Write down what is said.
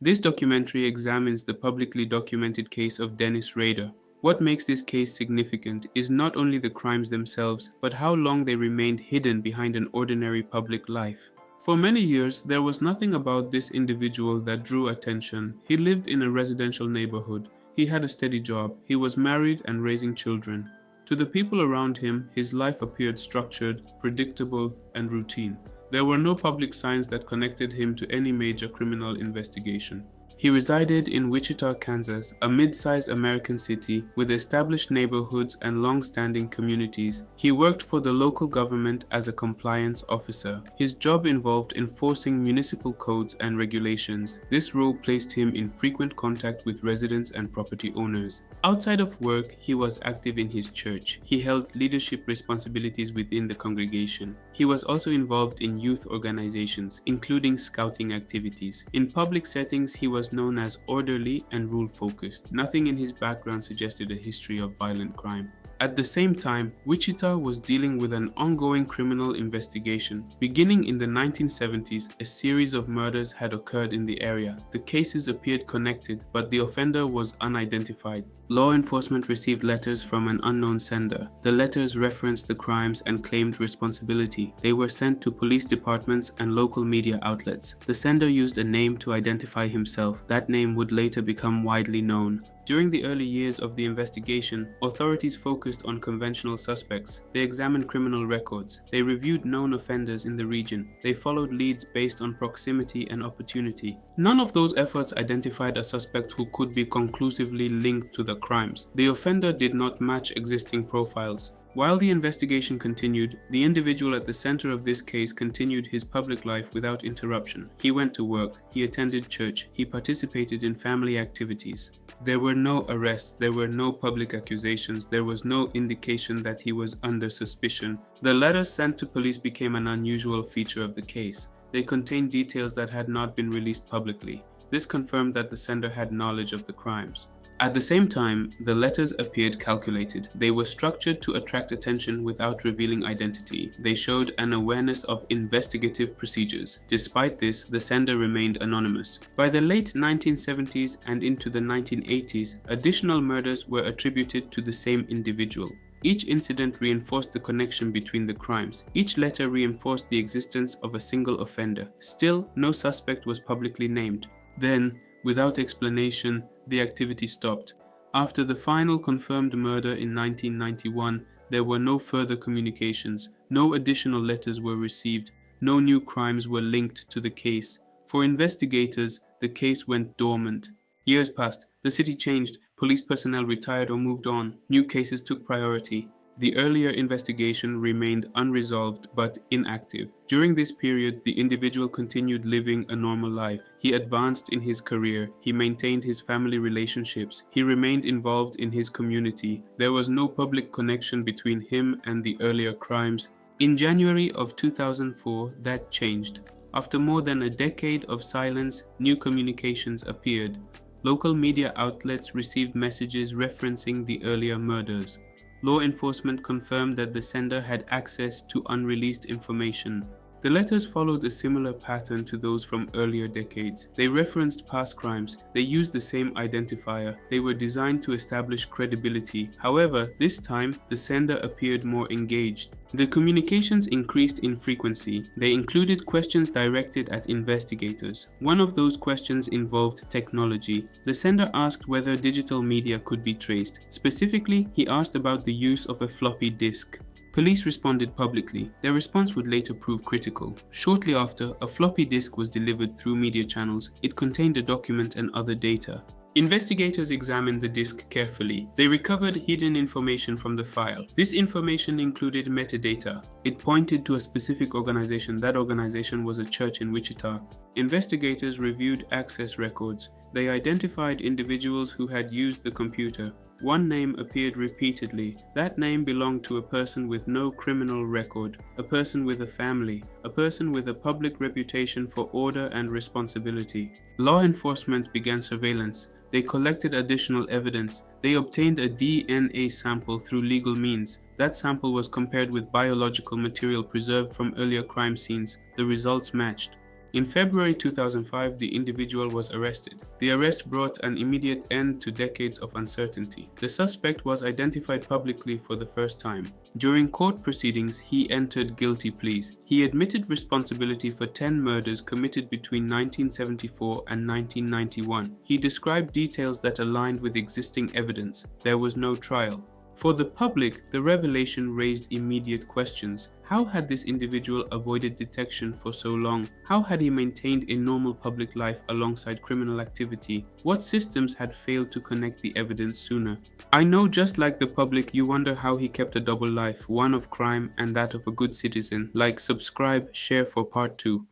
This documentary examines the publicly documented case of Dennis Rader. What makes this case significant is not only the crimes themselves, but how long they remained hidden behind an ordinary public life. For many years, there was nothing about this individual that drew attention. He lived in a residential neighborhood. He had a steady job. He was married and raising children. To the people around him, his life appeared structured, predictable, and routine. There were no public signs that connected him to any major criminal investigation. He resided in Wichita, Kansas, a mid-sized American city with established neighborhoods and long-standing communities. He worked for the local government as a compliance officer. His job involved enforcing municipal codes and regulations. This role placed him in frequent contact with residents and property owners. Outside of work, he was active in his church. He held leadership responsibilities within the congregation. He was also involved in youth organizations, including scouting activities. In public settings, he was known as orderly and rule-focused. Nothing in his background suggested a history of violent crime. At the same time, Wichita was dealing with an ongoing criminal investigation. Beginning in the 1970s, a series of murders had occurred in the area. The cases appeared connected, but the offender was unidentified. Law enforcement received letters from an unknown sender. The letters referenced the crimes and claimed responsibility. They were sent to police departments and local media outlets. The sender used a name to identify himself. That name would later become widely known. During the early years of the investigation, authorities focused on conventional suspects. They examined criminal records. They reviewed known offenders in the region. They followed leads based on proximity and opportunity. None of those efforts identified a suspect who could be conclusively linked to the crimes. The offender did not match existing profiles. While the investigation continued, the individual at the center of this case continued his public life without interruption. He went to work, he attended church, he participated in family activities. There were no arrests, there were no public accusations, there was no indication that he was under suspicion. The letters sent to police became an unusual feature of the case. They contained details that had not been released publicly. This confirmed that the sender had knowledge of the crimes. At the same time, the letters appeared calculated. They were structured to attract attention without revealing identity. They showed an awareness of investigative procedures. Despite this, the sender remained anonymous. By the late 1970s and into the 1980s, additional murders were attributed to the same individual. Each incident reinforced the connection between the crimes. Each letter reinforced the existence of a single offender. Still, no suspect was publicly named. Then, without explanation, the activity stopped. After the final confirmed murder in 1991, there were no further communications. No additional letters were received. No new crimes were linked to the case. For investigators, the case went dormant. Years passed. The city changed. Police personnel retired or moved on. New cases took priority. The earlier investigation remained unresolved but inactive. During this period, the individual continued living a normal life. He advanced in his career. He maintained his family relationships. He remained involved in his community. There was no public connection between him and the earlier crimes. In January of 2004, that changed. After more than a decade of silence, new communications appeared. Local media outlets received messages referencing the earlier murders. Law enforcement confirmed that the sender had access to unreleased information. The letters followed a similar pattern to those from earlier decades. They referenced past crimes. They used the same identifier. They were designed to establish credibility. However, this time, the sender appeared more engaged. The communications increased in frequency. They included questions directed at investigators. One of those questions involved technology. The sender asked whether digital media could be traced. Specifically, he asked about the use of a floppy disk. Police responded publicly. Their response would later prove critical. Shortly after, a floppy disk was delivered through media channels. It contained a document and other data. Investigators examined the disk carefully. They recovered hidden information from the file. This information included metadata. It pointed to a specific organization. That organization was a church in Wichita. Investigators reviewed access records. They identified individuals who had used the computer. One name appeared repeatedly. That name belonged to a person with no criminal record, a person with a family, a person with a public reputation for order and responsibility. Law enforcement began surveillance. They collected additional evidence. They obtained a DNA sample through legal means. That sample was compared with biological material preserved from earlier crime scenes. The results matched. In February 2005, the individual was arrested. The arrest brought an immediate end to decades of uncertainty. The suspect was identified publicly for the first time. During court proceedings, he entered guilty pleas. He admitted responsibility for 10 murders committed between 1974 and 1991. He described details that aligned with existing evidence. There was no trial. For the public, the revelation raised immediate questions. How had this individual avoided detection for so long? How had he maintained a normal public life alongside criminal activity? What systems had failed to connect the evidence sooner? I know, just like the public, you wonder how he kept a double life, one of crime and that of a good citizen. Like, subscribe, share for part 2.